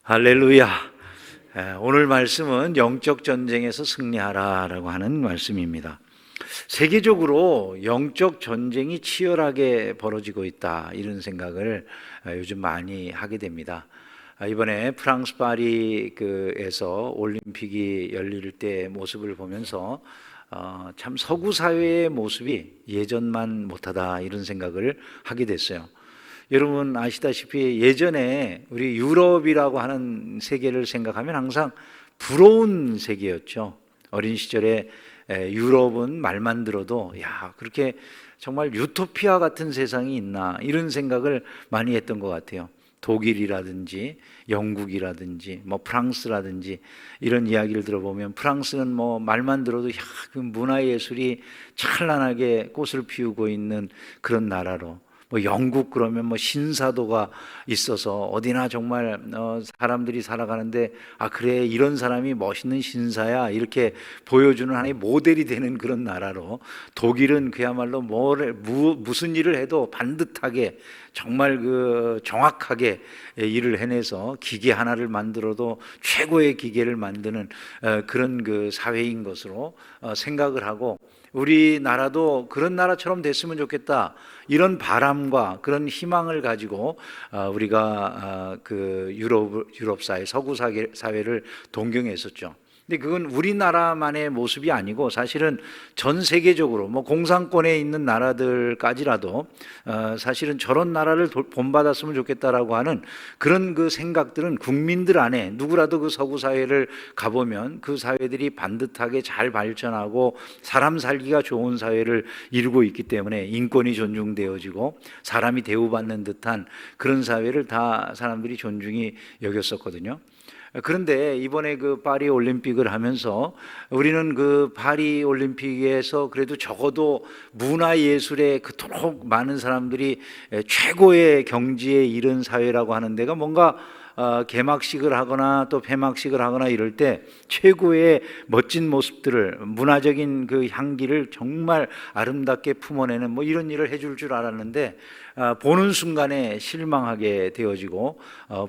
할렐루야. 오늘 말씀은 영적 전쟁에서 승리하라라고 하는 말씀입니다. 세계적으로 영적 전쟁이 치열하게 벌어지고 있다, 이런 생각을 요즘 많이 하게 됩니다. 이번에 프랑스 파리에서 올림픽이 열릴 때 모습을 보면서 참 서구 사회의 모습이 예전만 못하다, 이런 생각을 하게 됐어요. 여러분 아시다시피 예전에 우리 유럽이라고 하는 세계를 생각하면 항상 부러운 세계였죠. 어린 시절에 유럽은 말만 들어도 야, 그렇게 정말 유토피아 같은 세상이 있나, 이런 생각을 많이 했던 것 같아요. 독일이라든지 영국이라든지 뭐 프랑스라든지 이런 이야기를 들어보면, 프랑스는 뭐 말만 들어도 야, 그 문화예술이 찬란하게 꽃을 피우고 있는 그런 나라로, 뭐 영국 그러면 뭐 신사도가 있어서 어디나 정말 사람들이 살아가는데 아, 그래, 이런 사람이 멋있는 신사야, 이렇게 보여주는 하나의 모델이 되는 그런 나라로, 독일은 그야말로 무슨 일을 해도 반듯하게 정말 그 정확하게 일을 해내서 기계 하나를 만들어도 최고의 기계를 만드는 그런 그 사회인 것으로 생각을 하고, 우리나라도 그런 나라처럼 됐으면 좋겠다, 이런 바람과 그런 희망을 가지고 우리가 그 유럽 사회, 서구 사회를 동경했었죠. 근데 그건 우리나라만의 모습이 아니고 사실은 전 세계적으로 뭐 공산권에 있는 나라들까지라도 사실은 저런 나라를 본받았으면 좋겠다라고 하는 그런 그 생각들은 국민들 안에 누구라도 그 서구 사회를 가보면 그 사회들이 반듯하게 잘 발전하고 사람 살기가 좋은 사회를 이루고 있기 때문에 인권이 존중되어지고 사람이 대우받는 듯한 그런 사회를 다 사람들이 존중히 여겼었거든요. 그런데 이번에 그 파리 올림픽을 하면서 우리는 그 파리 올림픽에서 그래도 적어도 문화 예술에 그토록 많은 사람들이 최고의 경지에 이른 사회라고 하는 데가 뭔가 개막식을 하거나 또 폐막식을 하거나 이럴 때 최고의 멋진 모습들을, 문화적인 그 향기를 정말 아름답게 품어내는 뭐 이런 일을 해줄 줄 알았는데, 보는 순간에 실망하게 되어지고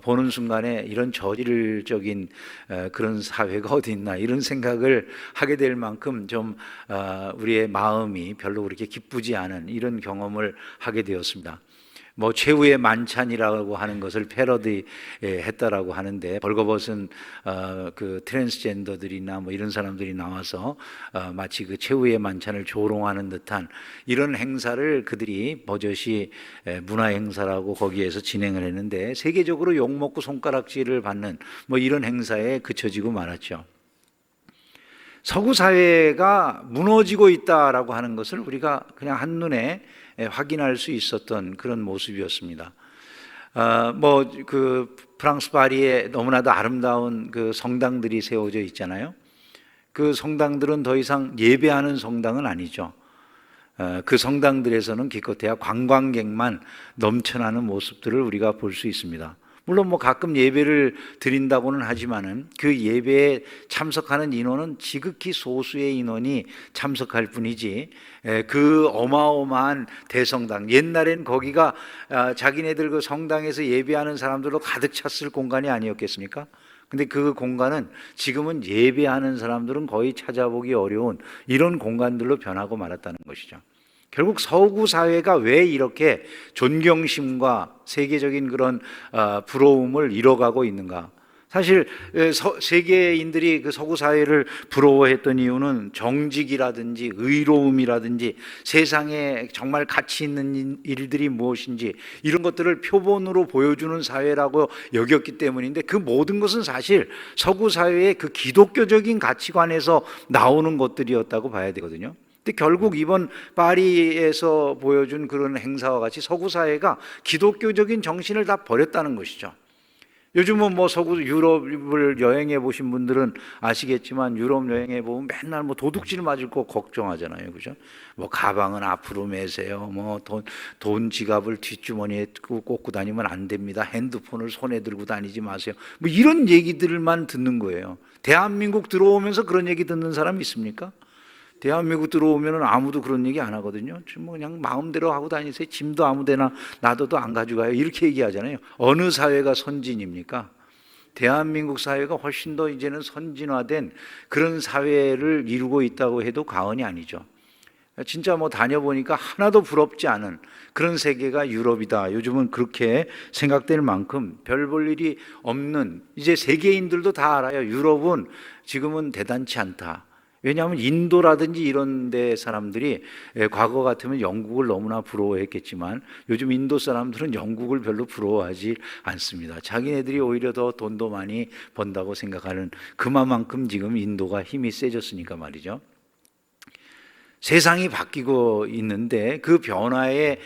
보는 순간에 이런 저질적인 그런 사회가 어디 있나, 이런 생각을 하게 될 만큼 좀 우리의 마음이 별로 그렇게 기쁘지 않은 이런 경험을 하게 되었습니다. 뭐 최후의 만찬이라고 하는 것을 패러디 했다라고 하는데, 벌거벗은 그 트랜스젠더들이나 뭐 이런 사람들이 나와서 마치 그 최후의 만찬을 조롱하는 듯한 이런 행사를 그들이 버젓이 문화 행사라고 거기에서 진행을 했는데, 세계적으로 욕먹고 손가락질을 받는 뭐 이런 행사에 그쳐지고 말았죠. 서구 사회가 무너지고 있다라고 하는 것을 우리가 그냥 한눈에 확인할 수 있었던 그런 모습이었습니다. 뭐 그 프랑스 파리에 너무나도 아름다운 그 성당들이 세워져 있잖아요. 그 성당들은 더 이상 예배하는 성당은 아니죠. 그 성당들에서는 기껏해야 관광객만 넘쳐나는 모습들을 우리가 볼 수 있습니다. 물론 뭐 가끔 예배를 드린다고는 하지만은 그 예배에 참석하는 인원은 지극히 소수의 인원이 참석할 뿐이지, 그 어마어마한 대성당, 옛날엔 거기가 자기네들 그 성당에서 예배하는 사람들로 가득 찼을 공간이 아니었겠습니까? 근데 그 공간은 지금은 예배하는 사람들은 거의 찾아보기 어려운 이런 공간들로 변하고 말았다는 것이죠. 결국 서구 사회가 왜 이렇게 존경심과 세계적인 그런 부러움을 잃어가고 있는가? 사실 세계인들이 그 서구 사회를 부러워했던 이유는 정직이라든지 의로움이라든지 세상에 정말 가치 있는 일들이 무엇인지 이런 것들을 표본으로 보여주는 사회라고 여겼기 때문인데, 그 모든 것은 사실 서구 사회의 그 기독교적인 가치관에서 나오는 것들이었다고 봐야 되거든요. 근데 결국 이번 파리에서 보여준 그런 행사와 같이 서구 사회가 기독교적인 정신을 다 버렸다는 것이죠. 요즘은 뭐 서구 유럽을 여행해 보신 분들은 아시겠지만, 유럽 여행해 보면 맨날 뭐 도둑질 맞을 거 걱정하잖아요, 그죠? 뭐 가방은 앞으로 매세요, 뭐 돈 지갑을 뒷주머니에 꽂고 다니면 안 됩니다, 핸드폰을 손에 들고 다니지 마세요, 뭐 이런 얘기들만 듣는 거예요. 대한민국 들어오면서 그런 얘기 듣는 사람 있습니까? 대한민국 들어오면 아무도 그런 얘기 안 하거든요. 뭐 그냥 마음대로 하고 다니세요. 짐도 아무데나 놔둬도 안 가져가요. 이렇게 얘기하잖아요. 어느 사회가 선진입니까? 대한민국 사회가 훨씬 더 이제는 선진화된 그런 사회를 이루고 있다고 해도 과언이 아니죠. 진짜 뭐 다녀보니까 하나도 부럽지 않은 그런 세계가 유럽이다. 요즘은 그렇게 생각될 만큼 별 볼 일이 없는, 이제 세계인들도 다 알아요. 유럽은 지금은 대단치 않다. 왜냐하면 인도라든지 이런 데 사람들이 과거 같으면 영국을 너무나 부러워했겠지만 요즘 인도 사람들은 영국을 별로 부러워하지 않습니다. 자기네들이 오히려 더 돈도 많이 번다고 생각하는, 그만큼 지금 인도가 힘이 세졌으니까 말이죠. 세상이 바뀌고 있는데 그 변화의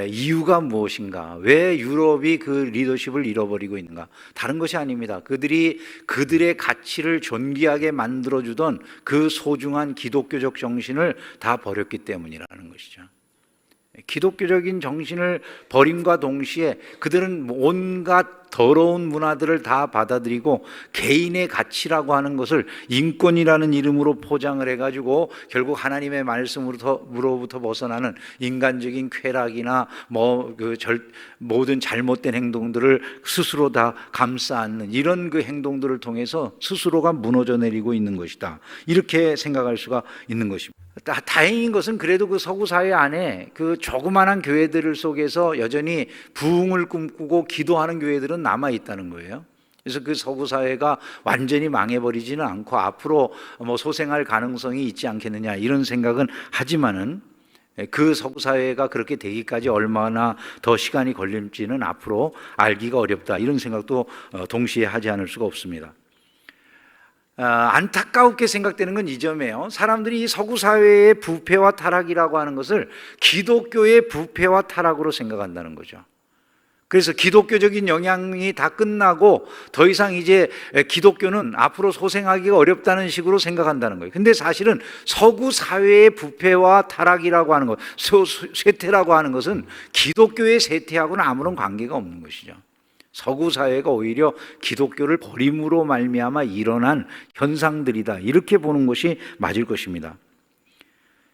이유가 무엇인가? 왜 유럽이 그 리더십을 잃어버리고 있는가? 다른 것이 아닙니다. 그들이 그들의 가치를 존귀하게 만들어주던 그 소중한 기독교적 정신을 다 버렸기 때문이라는 것이죠. 기독교적인 정신을 버림과 동시에 그들은 온갖 더러운 문화들을 다 받아들이고 개인의 가치라고 하는 것을 인권이라는 이름으로 포장을 해가지고 결국 하나님의 말씀으로부터 벗어나는 인간적인 쾌락이나 모든 잘못된 행동들을 스스로 다 감싸 안는 이런 그 행동들을 통해서 스스로가 무너져 내리고 있는 것이다. 이렇게 생각할 수가 있는 것입니다. 다행인 것은 그래도 그 서구 사회 안에 그 조그만한 교회들 속에서 여전히 부흥을 꿈꾸고 기도하는 교회들은 남아 있다는 거예요. 그래서 그 서구 사회가 완전히 망해버리지는 않고 앞으로 뭐 소생할 가능성이 있지 않겠느냐 이런 생각은 하지만은 그 서구 사회가 그렇게 되기까지 얼마나 더 시간이 걸릴지는 앞으로 알기가 어렵다 이런 생각도 동시에 하지 않을 수가 없습니다. 안타깝게 생각되는 건 이 점이에요. 사람들이 이 서구 사회의 부패와 타락이라고 하는 것을 기독교의 부패와 타락으로 생각한다는 거죠. 그래서 기독교적인 영향이 다 끝나고 더 이상 이제 기독교는 앞으로 소생하기가 어렵다는 식으로 생각한다는 거예요. 근데 사실은 서구 사회의 부패와 타락이라고 하는 것, 쇠퇴라고 하는 것은 기독교의 쇠퇴하고는 아무런 관계가 없는 것이죠. 서구 사회가 오히려 기독교를 버림으로 말미암아 일어난 현상들이다. 이렇게 보는 것이 맞을 것입니다.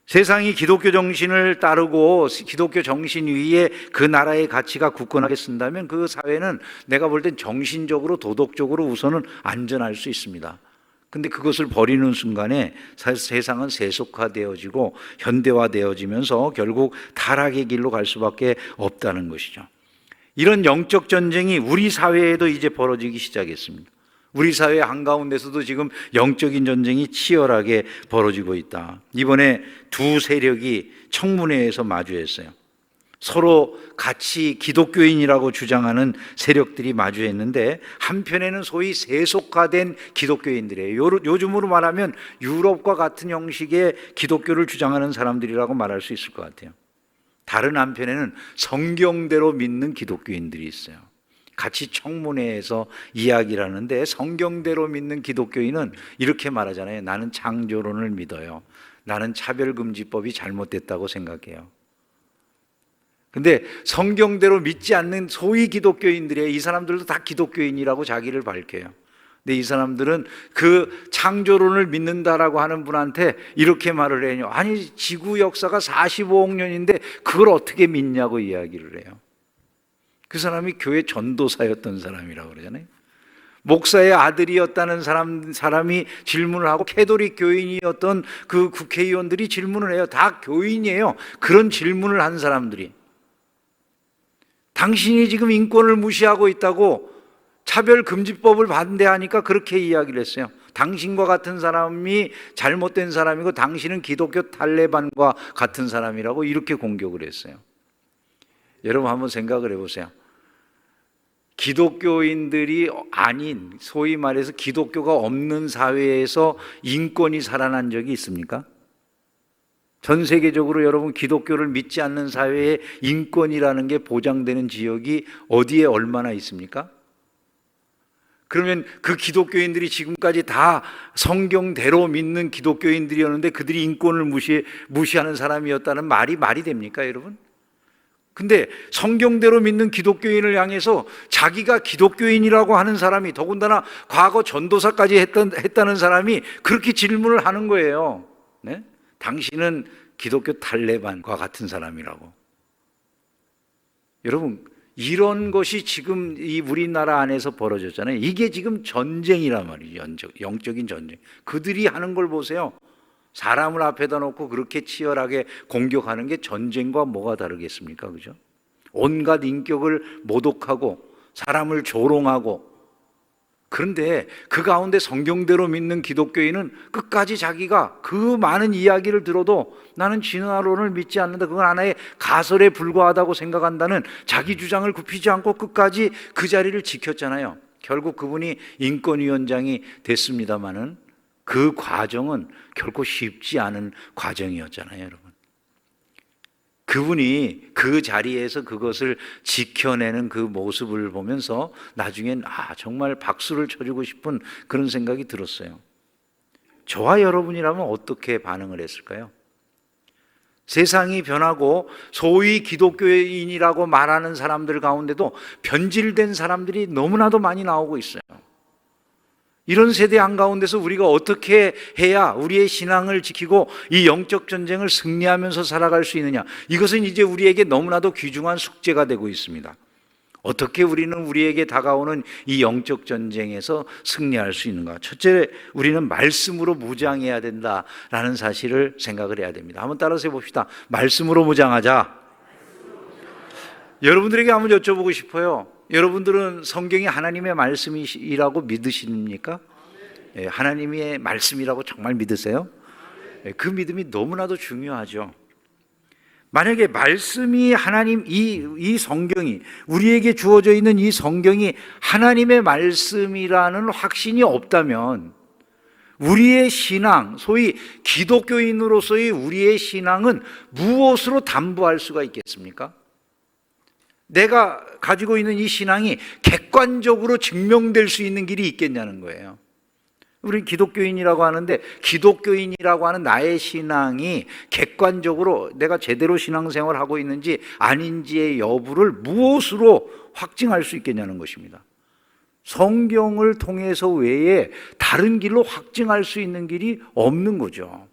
세상이 기독교 정신을 따르고 기독교 정신 위에 그 나라의 가치가 굳건하게 쓴다면 그 사회는 내가 볼 땐 정신적으로 도덕적으로 우선은 안전할 수 있습니다. 근데 그것을 버리는 순간에 세상은 세속화되어지고 현대화되어지면서 결국 타락의 길로 갈 수밖에 없다는 것이죠. 이런 영적 전쟁이 우리 사회에도 이제 벌어지기 시작했습니다. 우리 사회 한가운데서도 지금 영적인 전쟁이 치열하게 벌어지고 있다. 이번에 두 세력이 청문회에서 마주했어요. 서로 같이 기독교인이라고 주장하는 세력들이 마주했는데 한편에는 소위 세속화된 기독교인들이에요. 요즘으로 말하면 유럽과 같은 형식의 기독교를 주장하는 사람들이라고 말할 수 있을 것 같아요. 다른 한편에는 성경대로 믿는 기독교인들이 있어요. 같이 청문회에서 이야기를 하는데 성경대로 믿는 기독교인은 이렇게 말하잖아요. 나는 창조론을 믿어요. 나는 차별금지법이 잘못됐다고 생각해요. 근데 성경대로 믿지 않는 소위 기독교인들이에요. 이 사람들도 다 기독교인이라고 자기를 밝혀요. 근데 이 사람들은 그 창조론을 믿는다라고 하는 분한테 이렇게 말을 해요. 아니 지구 역사가 45억 년인데 그걸 어떻게 믿냐고 이야기를 해요. 그 사람이 교회 전도사였던 사람이라고 그러잖아요. 목사의 아들이었다는 사람이 질문을 하고 캐톨릭 교인이었던 그 국회의원들이 질문을 해요. 다 교인이에요. 그런 질문을 한 사람들이 당신이 지금 인권을 무시하고 있다고 차별금지법을 반대하니까 그렇게 이야기를 했어요. 당신과 같은 사람이 잘못된 사람이고 당신은 기독교 탈레반과 같은 사람이라고 이렇게 공격을 했어요. 여러분 한번 생각을 해보세요. 기독교인들이 아닌 소위 말해서 기독교가 없는 사회에서 인권이 살아난 적이 있습니까? 전 세계적으로 여러분 기독교를 믿지 않는 사회에 인권이라는 게 보장되는 지역이 어디에 얼마나 있습니까? 그러면 그 기독교인들이 지금까지 다 성경대로 믿는 기독교인들이었는데 그들이 인권을 무시하는 사람이었다는 말이 됩니까, 여러분? 근데 성경대로 믿는 기독교인을 향해서 자기가 기독교인이라고 하는 사람이, 더군다나 과거 전도사까지 했다는 사람이 그렇게 질문을 하는 거예요. 네? 당신은 기독교 탈레반과 같은 사람이라고. 여러분, 이런 것이 지금 이 우리나라 안에서 벌어졌잖아요. 이게 지금 전쟁이란 말이에요. 영적인 전쟁. 그들이 하는 걸 보세요. 사람을 앞에다 놓고 그렇게 치열하게 공격하는 게 전쟁과 뭐가 다르겠습니까? 그죠? 온갖 인격을 모독하고 사람을 조롱하고, 그런데 그 가운데 성경대로 믿는 기독교인은 끝까지 자기가 그 많은 이야기를 들어도 나는 진화론을 믿지 않는다, 그건 하나의 가설에 불과하다고 생각한다는 자기 주장을 굽히지 않고 끝까지 그 자리를 지켰잖아요. 결국 그분이 인권위원장이 됐습니다마는 그 과정은 결코 쉽지 않은 과정이었잖아요, 여러분. 그분이 그 자리에서 그것을 지켜내는 그 모습을 보면서 나중엔 정말 박수를 쳐주고 싶은 그런 생각이 들었어요. 저와 여러분이라면 어떻게 반응을 했을까요? 세상이 변하고 소위 기독교인이라고 말하는 사람들 가운데도 변질된 사람들이 너무나도 많이 나오고 있어요. 이런 세대 한가운데서 우리가 어떻게 해야 우리의 신앙을 지키고 이 영적 전쟁을 승리하면서 살아갈 수 있느냐, 이것은 이제 우리에게 너무나도 귀중한 숙제가 되고 있습니다. 어떻게 우리는 우리에게 다가오는 이 영적 전쟁에서 승리할 수 있는가? 첫째, 우리는 말씀으로 무장해야 된다라는 사실을 생각을 해야 됩니다. 한번 따라서 해봅시다. 말씀으로 무장하자. 여러분들에게 한번 여쭤보고 싶어요. 여러분들은 성경이 하나님의 말씀이라고 믿으십니까? 하나님의 말씀이라고 정말 믿으세요? 그 믿음이 너무나도 중요하죠. 만약에 말씀이 하나님, 이 성경이, 우리에게 주어져 있는 이 성경이 하나님의 말씀이라는 확신이 없다면 우리의 신앙, 소위 기독교인으로서의 우리의 신앙은 무엇으로 담보할 수가 있겠습니까? 내가 가지고 있는 이 신앙이 객관적으로 증명될 수 있는 길이 있겠냐는 거예요. 우리 기독교인이라고 하는데, 기독교인이라고 하는 나의 신앙이 객관적으로 내가 제대로 신앙생활을 하고 있는지 아닌지의 여부를 무엇으로 확증할 수 있겠냐는 것입니다. 성경을 통해서 외에 다른 길로 확증할 수 있는 길이 없는 거죠.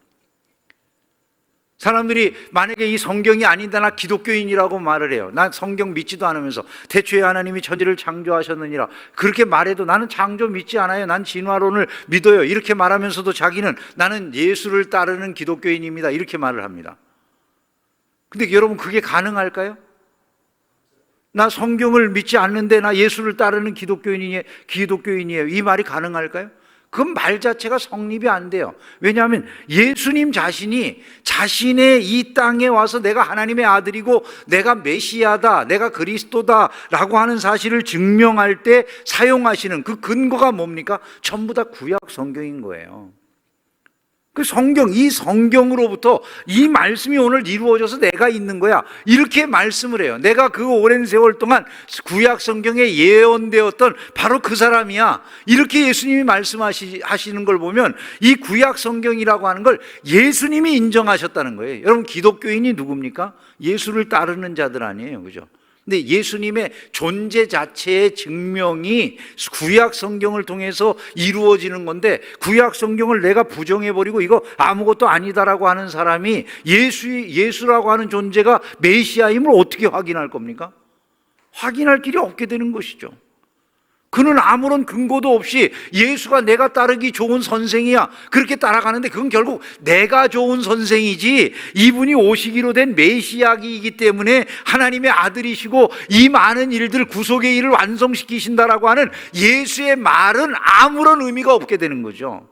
사람들이 만약에 이 성경이 아니다, 나 기독교인이라고 말을 해요. 난 성경 믿지도 않으면서 태초에 하나님이 천지를 창조하셨느니라 그렇게 말해도 나는 창조 믿지 않아요, 난 진화론을 믿어요, 이렇게 말하면서도 자기는 나는 예수를 따르는 기독교인입니다, 이렇게 말을 합니다. 근데 여러분, 그게 가능할까요? 나 성경을 믿지 않는데 나 예수를 따르는 기독교인이에요, 이 말이 가능할까요? 그 말 자체가 성립이 안 돼요. 왜냐하면 예수님 자신이 자신의 이 땅에 와서 내가 하나님의 아들이고 내가 메시아다, 내가 그리스도다 라고 하는 사실을 증명할 때 사용하시는 그 근거가 뭡니까? 전부 다 구약 성경인 거예요. 그 성경, 이 성경으로부터 이 말씀이 오늘 이루어져서 내가 있는 거야, 이렇게 말씀을 해요. 내가 그 오랜 세월 동안 구약 성경에 예언되었던 바로 그 사람이야, 이렇게 예수님이 말씀하시는 걸 보면 이 구약 성경이라고 하는 걸 예수님이 인정하셨다는 거예요. 여러분, 기독교인이 누굽니까? 예수를 따르는 자들 아니에요, 그죠? 근데 예수님의 존재 자체의 증명이 구약 성경을 통해서 이루어지는 건데, 구약 성경을 내가 부정해버리고 이거 아무것도 아니다라고 하는 사람이 예수라고 하는 존재가 메시아임을 어떻게 확인할 겁니까? 확인할 길이 없게 되는 것이죠. 그는 아무런 근거도 없이 예수가 내가 따르기 좋은 선생이야 그렇게 따라가는데, 그건 결국 내가 좋은 선생이지 이분이 오시기로 된 메시아이기 때문에 하나님의 아들이시고 이 많은 일들, 구속의 일을 완성시키신다라고 하는 예수의 말은 아무런 의미가 없게 되는 거죠.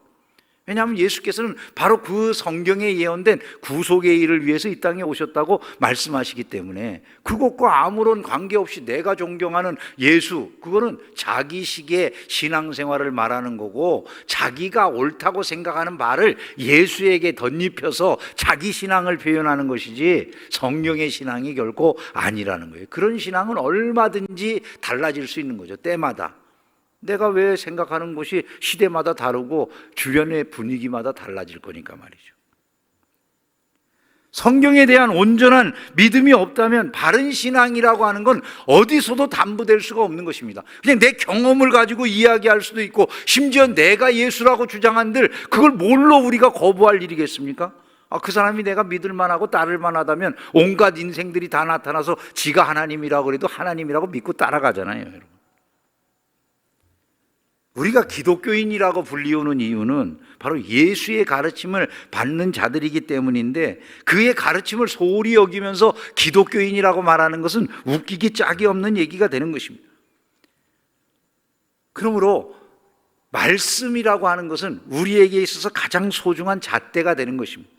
왜냐하면 예수께서는 바로 그 성경에 예언된 구속의 일을 위해서 이 땅에 오셨다고 말씀하시기 때문에 그것과 아무런 관계없이 내가 존경하는 예수, 그거는 자기식의 신앙생활을 말하는 거고, 자기가 옳다고 생각하는 말을 예수에게 덧입혀서 자기 신앙을 표현하는 것이지 성령의 신앙이 결코 아니라는 거예요. 그런 신앙은 얼마든지 달라질 수 있는 거죠, 때마다. 내가 왜 생각하는 것이 시대마다 다르고 주변의 분위기마다 달라질 거니까 말이죠. 성경에 대한 온전한 믿음이 없다면 바른 신앙이라고 하는 건 어디서도 담보될 수가 없는 것입니다. 그냥 내 경험을 가지고 이야기할 수도 있고, 심지어 내가 예수라고 주장한들 그걸 뭘로 우리가 거부할 일이겠습니까? 그 사람이 내가 믿을 만하고 따를 만하다면 온갖 인생들이 다 나타나서 지가 하나님이라고 그래도 하나님이라고 믿고 따라가잖아요, 여러분. 우리가 기독교인이라고 불리우는 이유는 바로 예수의 가르침을 받는 자들이기 때문인데, 그의 가르침을 소홀히 여기면서 기독교인이라고 말하는 것은 웃기기 짝이 없는 얘기가 되는 것입니다. 그러므로 말씀이라고 하는 것은 우리에게 있어서 가장 소중한 잣대가 되는 것입니다.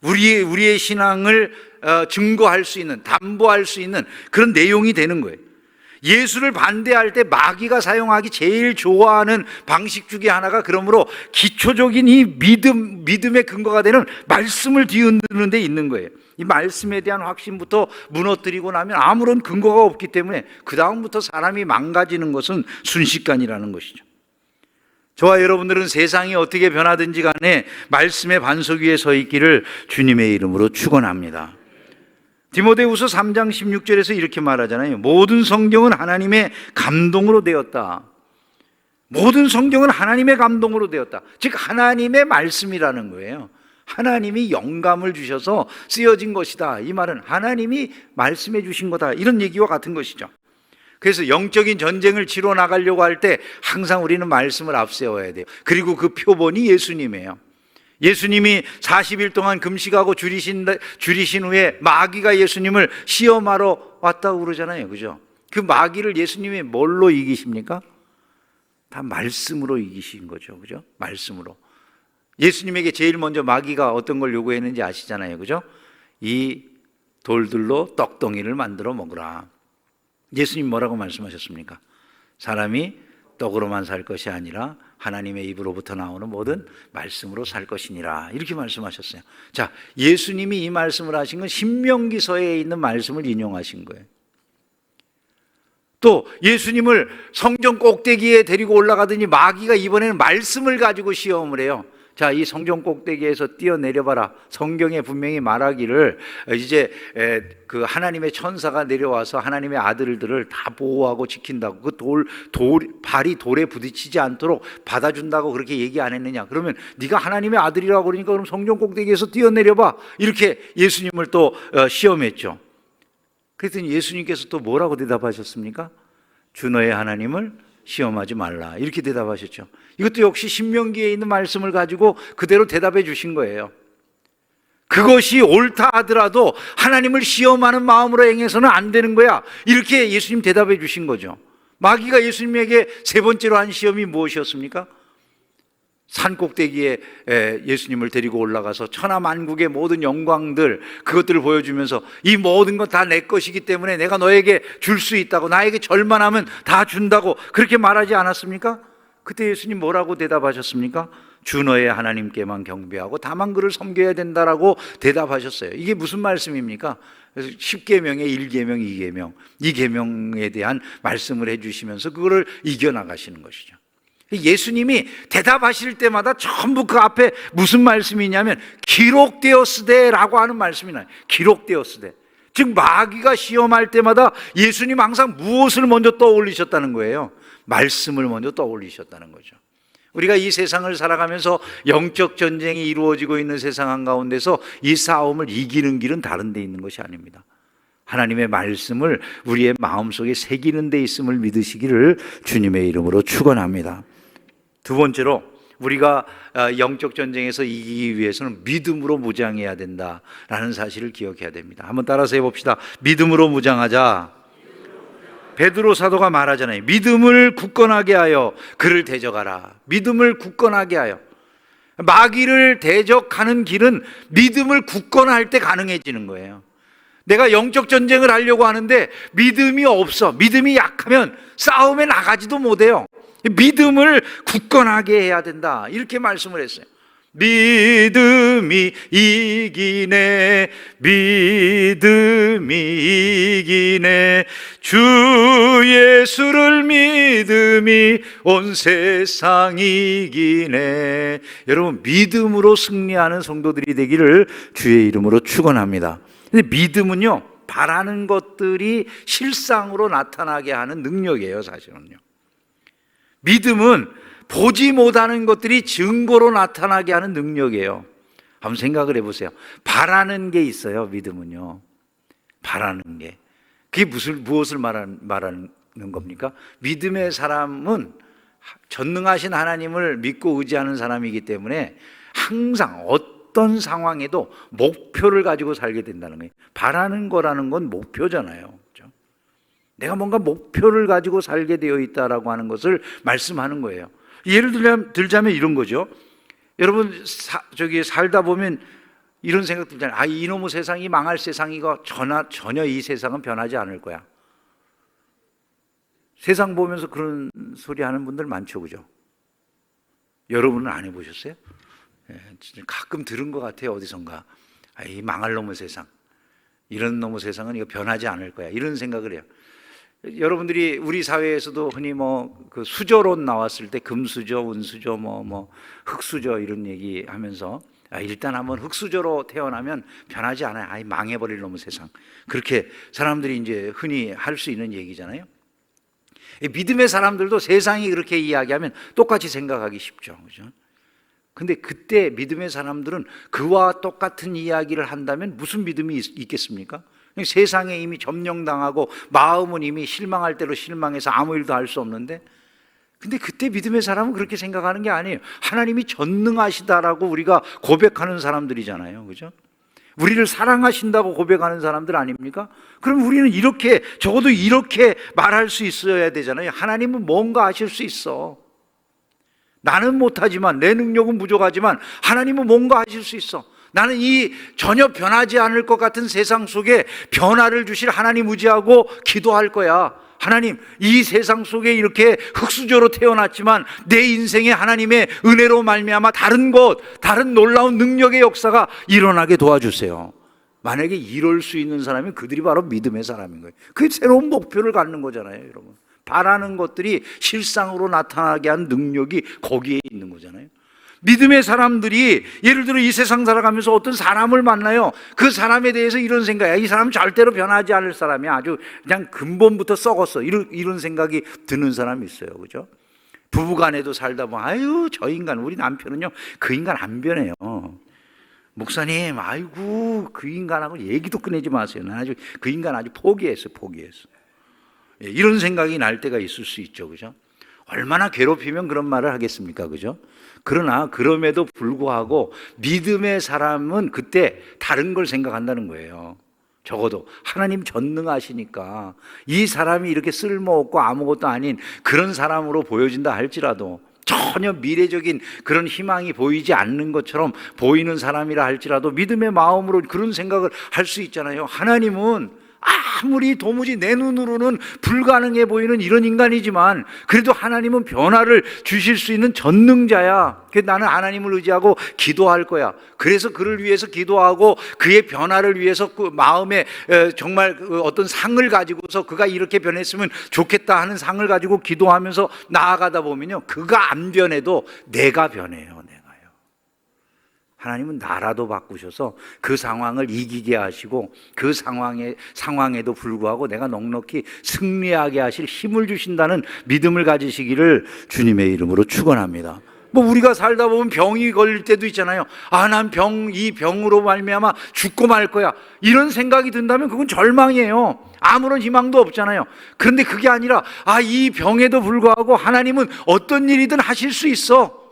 우리의 신앙을 증거할 수 있는, 담보할 수 있는 그런 내용이 되는 거예요. 예수를 반대할 때 마귀가 사용하기 제일 좋아하는 방식 중에 하나가, 그러므로 기초적인 이 믿음의 근거가 되는 말씀을 뒤흔드는 데 있는 거예요. 이 말씀에 대한 확신부터 무너뜨리고 나면 아무런 근거가 없기 때문에 그 다음부터 사람이 망가지는 것은 순식간이라는 것이죠. 저와 여러분들은 세상이 어떻게 변하든지 간에 말씀의 반석 위에 서 있기를 주님의 이름으로 축원합니다. 디모데후서 3장 16절에서 이렇게 말하잖아요. 모든 성경은 하나님의 감동으로 되었다. 모든 성경은 하나님의 감동으로 되었다. 즉 하나님의 말씀이라는 거예요. 하나님이 영감을 주셔서 쓰여진 것이다. 이 말은 하나님이 말씀해 주신 거다, 이런 얘기와 같은 것이죠. 그래서 영적인 전쟁을 치러 나가려고 할 때 항상 우리는 말씀을 앞세워야 돼요. 그리고 그 표본이 예수님이에요. 예수님이 40일 동안 금식하고 줄이신 후에 마귀가 예수님을 시험하러 왔다고 그러잖아요, 그죠? 그 마귀를 예수님이 뭘로 이기십니까? 다 말씀으로 이기신 거죠, 그죠? 말씀으로. 예수님에게 제일 먼저 마귀가 어떤 걸 요구했는지 아시잖아요, 그죠? 이 돌들로 떡덩이를 만들어 먹으라. 예수님 뭐라고 말씀하셨습니까? 사람이 떡으로만 살 것이 아니라 하나님의 입으로부터 나오는 모든 말씀으로 살 것이니라, 이렇게 말씀하셨어요. 자, 예수님이 이 말씀을 하신 건 신명기서에 있는 말씀을 인용하신 거예요. 또 예수님을 성전 꼭대기에 데리고 올라가더니 마귀가 이번에는 말씀을 가지고 시험을 해요. 자, 이 성전 꼭대기에서 뛰어내려봐라. 성경에 분명히 말하기를 이제 그 하나님의 천사가 내려와서 하나님의 아들들을 다 보호하고 지킨다고, 그 발이 돌에 부딪히지 않도록 받아준다고 그렇게 얘기 안 했느냐? 그러면 네가 하나님의 아들이라고 그러니까 그럼 성전 꼭대기에서 뛰어내려봐, 이렇게 예수님을 또 시험했죠. 그랬더니 예수님께서 또 뭐라고 대답하셨습니까? 주 너의 하나님을 시험하지 말라, 이렇게 대답하셨죠. 이것도 역시 신명기에 있는 말씀을 가지고 그대로 대답해 주신 거예요. 그것이 옳다 하더라도 하나님을 시험하는 마음으로 행해서는 안 되는 거야, 이렇게 예수님 대답해 주신 거죠. 마귀가 예수님에게 세 번째로 한 시험이 무엇이었습니까? 산 꼭대기에 예수님을 데리고 올라가서 천하만국의 모든 영광들, 그것들을 보여주면서 이 모든 건 다 내 것이기 때문에 내가 너에게 줄 수 있다고, 나에게 절만하면 다 준다고 그렇게 말하지 않았습니까? 그때 예수님 뭐라고 대답하셨습니까? 주 너의 하나님께만 경배하고 다만 그를 섬겨야 된다라고 대답하셨어요. 이게 무슨 말씀입니까? 그래서 10계명의 1계명, 2계명, 이 계명에 대한 말씀을 해주시면서 그거를 이겨나가시는 것이죠. 예수님이 대답하실 때마다 전부 그 앞에 무슨 말씀이냐면 기록되었으되라고 하는 말씀이 나요. 기록되었으되. 즉 마귀가 시험할 때마다 예수님 항상 무엇을 먼저 떠올리셨다는 거예요? 말씀을 먼저 떠올리셨다는 거죠. 우리가 이 세상을 살아가면서 영적 전쟁이 이루어지고 있는 세상 한가운데서 이 싸움을 이기는 길은 다른 데 있는 것이 아닙니다. 하나님의 말씀을 우리의 마음속에 새기는 데 있음을 믿으시기를 주님의 이름으로 축원합니다. 두 번째로, 우리가 영적 전쟁에서 이기기 위해서는 믿음으로 무장해야 된다라는 사실을 기억해야 됩니다. 한번 따라서 해봅시다. 믿음으로 무장하자. 베드로 사도가 말하잖아요. 믿음을 굳건하게 하여 그를 대적하라. 믿음을 굳건하게 하여. 마귀를 대적하는 길은 믿음을 굳건할 때 가능해지는 거예요. 내가 영적 전쟁을 하려고 하는데 믿음이 없어, 믿음이 약하면 싸움에 나가지도 못해요. 믿음을 굳건하게 해야 된다, 이렇게 말씀을 했어요. 믿음이 이기네, 믿음이 이기네, 주 예수를 믿음이 온 세상 이기네. 여러분, 믿음으로 승리하는 성도들이 되기를 주의 이름으로 축원합니다. 근데 믿음은요, 바라는 것들이 실상으로 나타나게 하는 능력이에요, 사실은요. 믿음은 보지 못하는 것들이 증거로 나타나게 하는 능력이에요. 한번 생각을 해보세요. 바라는 게 있어요. 믿음은요. 바라는 게. 그게 무엇을 말하는 겁니까? 믿음의 사람은 전능하신 하나님을 믿고 의지하는 사람이기 때문에 항상 어떤 상황에도 목표를 가지고 살게 된다는 거예요. 바라는 거라는 건 목표잖아요. 그렇죠? 내가 뭔가 목표를 가지고 살게 되어 있다라고 하는 것을 말씀하는 거예요. 예를 들자면 이런 거죠. 여러분 살다 보면 이런 생각 들잖아요. 아, 이놈의 세상이 망할 세상이고 전혀 이 세상은 변하지 않을 거야. 세상 보면서 그런 소리 하는 분들 많죠, 그죠? 여러분은 안 해보셨어요? 가끔 들은 것 같아요, 어디선가. 아, 이 망할 놈의 세상, 이런 놈의 세상은 이거 변하지 않을 거야, 이런 생각을 해요. 여러분들이 우리 사회에서도 흔히 그 수저론 나왔을 때 금수저, 은수저, 흙수저 이런 얘기 하면서 일단 한번 흙수저로 태어나면 변하지 않아요. 아이, 망해버릴 놈의 세상. 그렇게 사람들이 이제 흔히 할 수 있는 얘기잖아요. 믿음의 사람들도 세상이 그렇게 이야기하면 똑같이 생각하기 쉽죠. 그죠? 근데 그때 믿음의 사람들은 그와 똑같은 이야기를 한다면 무슨 믿음이 있겠습니까? 세상에 이미 점령당하고 마음은 이미 실망할 대로 실망해서 아무 일도 할 수 없는데, 근데 그때 믿음의 사람은 그렇게 생각하는 게 아니에요. 하나님이 전능하시다라고 우리가 고백하는 사람들이잖아요. 그죠? 우리를 사랑하신다고 고백하는 사람들 아닙니까? 그럼 우리는 적어도 이렇게 말할 수 있어야 되잖아요. 하나님은 뭔가 하실 수 있어. 나는 못하지만, 내 능력은 부족하지만 하나님은 뭔가 하실 수 있어. 나는 이 전혀 변하지 않을 것 같은 세상 속에 변화를 주실 하나님 의지하고 기도할 거야. 하나님, 이 세상 속에 이렇게 흙수저로 태어났지만 내 인생에 하나님의 은혜로 말미암아 다른 놀라운 능력의 역사가 일어나게 도와주세요. 만약에 이럴 수 있는 사람이 그들이 바로 믿음의 사람인 거예요. 그게 새로운 목표를 갖는 거잖아요, 여러분. 바라는 것들이 실상으로 나타나게 한 능력이 거기에 있는 거잖아요. 믿음의 사람들이 예를 들어 이 세상 살아가면서 어떤 사람을 만나요. 그 사람에 대해서 이런 생각이야. 이 사람은 절대로 변하지 않을 사람이야. 아주 그냥 근본부터 썩었어. 이런 생각이 드는 사람이 있어요. 그죠? 부부간에도 살다 보면 아유, 저 인간, 우리 남편은요, 그 인간 안 변해요. 목사님, 아이고, 그 인간하고 얘기도 꺼내지 마세요. 난 아주 그 인간 아주 포기했어. 이런 생각이 날 때가 있을 수 있죠. 그죠? 얼마나 괴롭히면 그런 말을 하겠습니까? 그죠? 그러나 그럼에도 불구하고 믿음의 사람은 그때 다른 걸 생각한다는 거예요. 적어도 하나님 전능하시니까 이 사람이 이렇게 쓸모없고 아무것도 아닌 그런 사람으로 보여진다 할지라도, 전혀 미래적인 그런 희망이 보이지 않는 것처럼 보이는 사람이라 할지라도 믿음의 마음으로 그런 생각을 할 수 있잖아요. 하나님은 아무리 도무지 내 눈으로는 불가능해 보이는 이런 인간이지만 그래도 하나님은 변화를 주실 수 있는 전능자야. 그래서 나는 하나님을 의지하고 기도할 거야. 그래서 그를 위해서 기도하고 그의 변화를 위해서 그 마음에 정말 어떤 상을 가지고서 그가 이렇게 변했으면 좋겠다 하는 상을 가지고 기도하면서 나아가다 보면요, 그가 안 변해도 내가 변해요. 하나님은 나라도 바꾸셔서 그 상황을 이기게 하시고 그 상황에도 불구하고 내가 넉넉히 승리하게 하실 힘을 주신다는 믿음을 가지시기를 주님의 이름으로 축원합니다. 우리가 살다 보면 병이 걸릴 때도 있잖아요. 아, 난 이 병으로 말미암아 죽고 말 거야. 이런 생각이 든다면 그건 절망이에요. 아무런 희망도 없잖아요. 그런데 그게 아니라 이 병에도 불구하고 하나님은 어떤 일이든 하실 수 있어.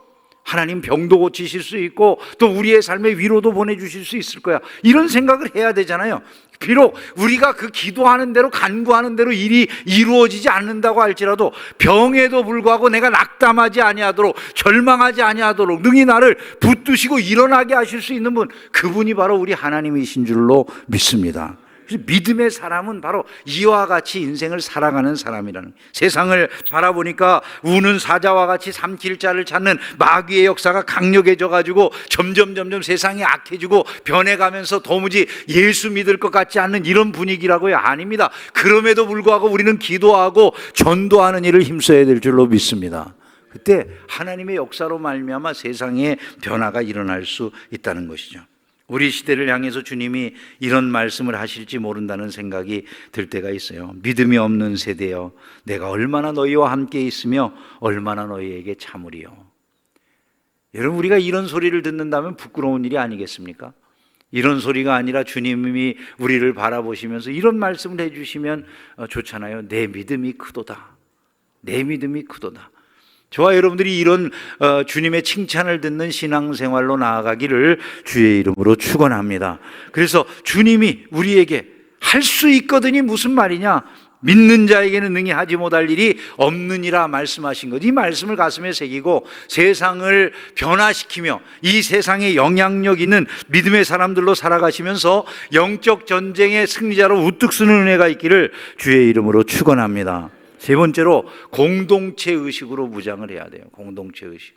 하나님 병도 고치실 수 있고 또 우리의 삶에 위로도 보내주실 수 있을 거야. 이런 생각을 해야 되잖아요. 비록 우리가 그 기도하는 대로 간구하는 대로 일이 이루어지지 않는다고 할지라도 병에도 불구하고 내가 낙담하지 아니하도록, 절망하지 아니하도록 능히 나를 붙드시고 일어나게 하실 수 있는 분, 그분이 바로 우리 하나님이신 줄로 믿습니다. 그래서 믿음의 사람은 바로 이와 같이 인생을 살아가는 사람이라는, 세상을 바라보니까 우는 사자와 같이 삼킬 자를 찾는 마귀의 역사가 강력해져 가지고 점점 세상이 악해지고 변해가면서 도무지 예수 믿을 것 같지 않는 이런 분위기라고요? 아닙니다. 그럼에도 불구하고 우리는 기도하고 전도하는 일을 힘써야 될 줄로 믿습니다. 그때 하나님의 역사로 말미암아 세상에 변화가 일어날 수 있다는 것이죠. 우리 시대를 향해서 주님이 이런 말씀을 하실지 모른다는 생각이 들 때가 있어요. 믿음이 없는 세대여, 내가 얼마나 너희와 함께 있으며 얼마나 너희에게 참으리요. 여러분, 우리가 이런 소리를 듣는다면 부끄러운 일이 아니겠습니까? 이런 소리가 아니라 주님이 우리를 바라보시면서 이런 말씀을 해주시면 좋잖아요. 내 믿음이 크도다. 내 믿음이 크도다. 저와 여러분들이 이런 주님의 칭찬을 듣는 신앙생활로 나아가기를 주의 이름으로 축원합니다. 그래서 주님이 우리에게 할 수 있거든이 무슨 말이냐? 믿는 자에게는 능히 하지 못할 일이 없느니라 말씀하신 것. 이 말씀을 가슴에 새기고 세상을 변화시키며 이 세상에 영향력 있는 믿음의 사람들로 살아가시면서 영적 전쟁의 승리자로 우뚝 서는 은혜가 있기를 주의 이름으로 축원합니다. 세 번째로 공동체 의식으로 무장을 해야 돼요. 공동체 의식.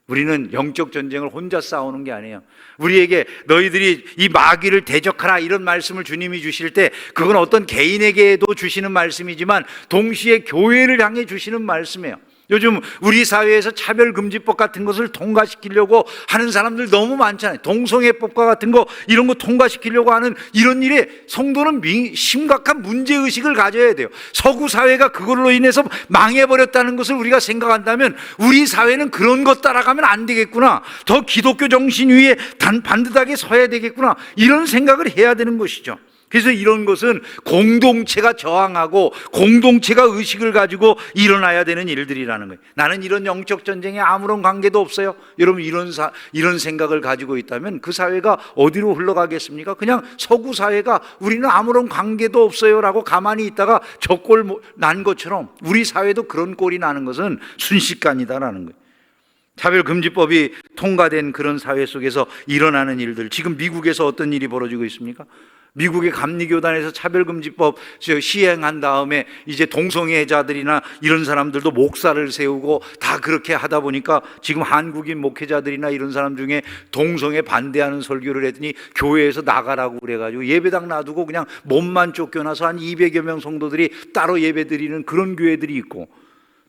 우리는 영적 전쟁을 혼자 싸우는 게 아니에요. 우리에게 너희들이 이 마귀를 대적하라 이런 말씀을 주님이 주실 때 그건 어떤 개인에게도 주시는 말씀이지만 동시에 교회를 향해 주시는 말씀이에요. 요즘 우리 사회에서 차별금지법 같은 것을 통과시키려고 하는 사람들 너무 많잖아요. 동성애법과 같은 거 이런 거 통과시키려고 하는 이런 일에 성도는 심각한 문제의식을 가져야 돼요. 서구 사회가 그걸로 인해서 망해버렸다는 것을 우리가 생각한다면 우리 사회는 그런 것 따라가면 안 되겠구나, 더 기독교 정신 위에 반듯하게 서야 되겠구나, 이런 생각을 해야 되는 것이죠. 그래서 이런 것은 공동체가 저항하고 공동체가 의식을 가지고 일어나야 되는 일들이라는 거예요. 나는 이런 영적 전쟁에 아무런 관계도 없어요. 여러분, 이런 생각을 가지고 있다면 그 사회가 어디로 흘러가겠습니까? 그냥 서구 사회가 우리는 아무런 관계도 없어요 라고 가만히 있다가 저 꼴 난 것처럼 우리 사회도 그런 꼴이 나는 것은 순식간이다라는 거예요. 차별금지법이 통과된 그런 사회 속에서 일어나는 일들, 지금 미국에서 어떤 일이 벌어지고 있습니까? 미국의 감리교단에서 차별금지법 시행한 다음에 이제 동성애자들이나 이런 사람들도 목사를 세우고 다 그렇게 하다 보니까 지금 한국인 목회자들이나 이런 사람 중에 동성애 반대하는 설교를 했더니 교회에서 나가라고 그래가지고 예배당 놔두고 그냥 몸만 쫓겨나서 한 200여 명 성도들이 따로 예배 드리는 그런 교회들이 있고,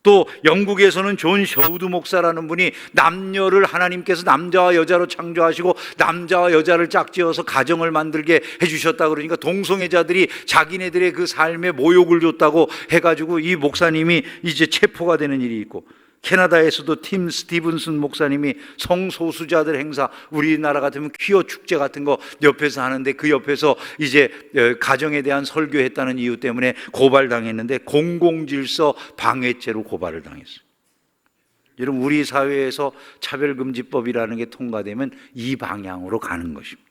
또 영국에서는 존 셔우드 목사라는 분이 남녀를 하나님께서 남자와 여자로 창조하시고 남자와 여자를 짝지어서 가정을 만들게 해주셨다 그러니까 동성애자들이 자기네들의 그 삶에 모욕을 줬다고 해가지고 이 목사님이 이제 체포가 되는 일이 있고, 캐나다에서도 팀 스티븐슨 목사님이 성소수자들 행사, 우리나라 같으면 퀴어 축제 같은 거 옆에서 하는데 그 옆에서 이제 가정에 대한 설교했다는 이유 때문에 고발당했는데 공공질서 방해죄로 고발을 당했어요. 여러분, 우리 사회에서 차별금지법이라는 게 통과되면 이 방향으로 가는 것입니다.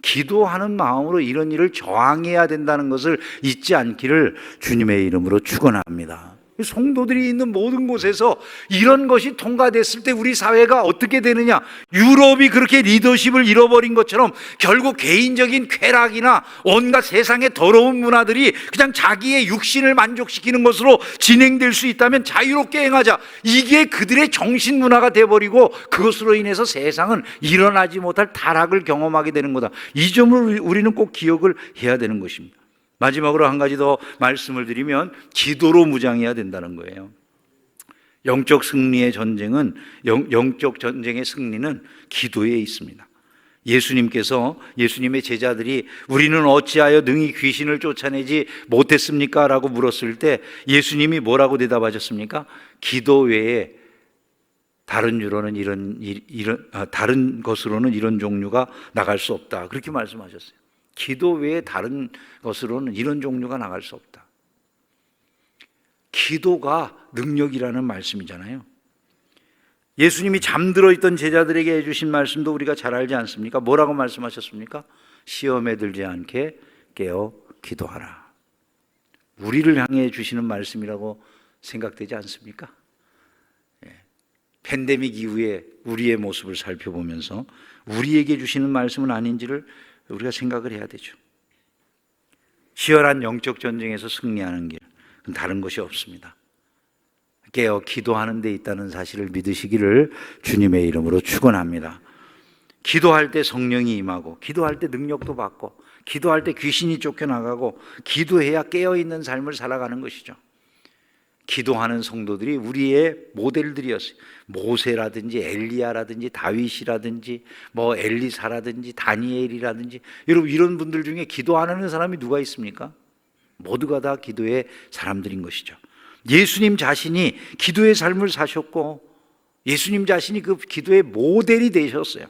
기도하는 마음으로 이런 일을 저항해야 된다는 것을 잊지 않기를 주님의 이름으로 축원합니다. 성도들이 있는 모든 곳에서 이런 것이 통과됐을 때 우리 사회가 어떻게 되느냐? 유럽이 그렇게 리더십을 잃어버린 것처럼 결국 개인적인 쾌락이나 온갖 세상의 더러운 문화들이 그냥 자기의 육신을 만족시키는 것으로 진행될 수 있다면 자유롭게 행하자, 이게 그들의 정신 문화가 돼버리고 그것으로 인해서 세상은 일어나지 못할 타락을 경험하게 되는 거다. 이 점을 우리는 꼭 기억을 해야 되는 것입니다. 마지막으로 한 가지 더 말씀을 드리면 기도로 무장해야 된다는 거예요. 영적 승리의 전쟁은 영적 전쟁의 승리는 기도에 있습니다. 예수님의 제자들이 우리는 어찌하여 능히 귀신을 쫓아내지 못했습니까? 라고 물었을 때 예수님이 뭐라고 대답하셨습니까? 기도 외에 다른 것으로는 이런 종류가 나갈 수 없다, 그렇게 말씀하셨어요. 기도 외에 다른 것으로는 이런 종류가 나갈 수 없다. 기도가 능력이라는 말씀이잖아요. 예수님이 잠들어 있던 제자들에게 해주신 말씀도 우리가 잘 알지 않습니까? 뭐라고 말씀하셨습니까? 시험에 들지 않게 깨어 기도하라. 우리를 향해 주시는 말씀이라고 생각되지 않습니까? 팬데믹 이후에 우리의 모습을 살펴보면서 우리에게 주시는 말씀은 아닌지를 우리가 생각을 해야 되죠. 치열한 영적 전쟁에서 승리하는 길, 다른 것이 없습니다. 깨어 기도하는 데 있다는 사실을 믿으시기를 주님의 이름으로 축원합니다. 기도할 때 성령이 임하고, 기도할 때 능력도 받고, 기도할 때 귀신이 쫓겨나가고, 기도해야 깨어있는 삶을 살아가는 것이죠. 기도하는 성도들이 우리의 모델들이었어요. 모세라든지 엘리야라든지 다윗이라든지 뭐 엘리사라든지 다니엘이라든지, 여러분 이런 분들 중에 기도 안 하는 사람이 누가 있습니까? 모두가 다 기도의 사람들인 것이죠. 예수님 자신이 기도의 삶을 사셨고 예수님 자신이 그 기도의 모델이 되셨어요.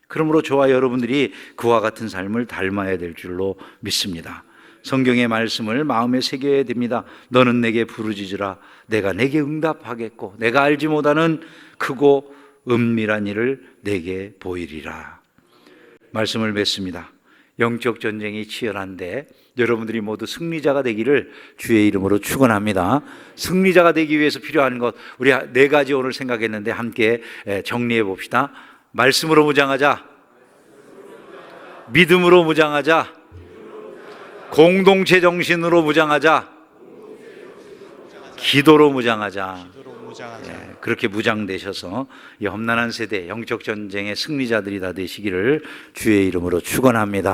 그러므로 저와 여러분들이 그와 같은 삶을 닮아야 될 줄로 믿습니다. 성경의 말씀을 마음에 새겨야 됩니다. 너는 내게 부르짖으라 내가 내게 응답하겠고 내가 알지 못하는 크고 은밀한 일을 내게 보이리라. 말씀을 뵙습니다. 영적 전쟁이 치열한데 여러분들이 모두 승리자가 되기를 주의 이름으로 축원합니다. 승리자가 되기 위해서 필요한 것 우리 네 가지 오늘 생각했는데 함께 정리해 봅시다. 말씀으로 무장하자, 믿음으로 무장하자, 공동체 정신으로 무장하자, 기도로 무장하자. 그렇게 무장되셔서 이 험난한 세대 영적 전쟁의 승리자들이 다 되시기를 주의 이름으로 축원합니다.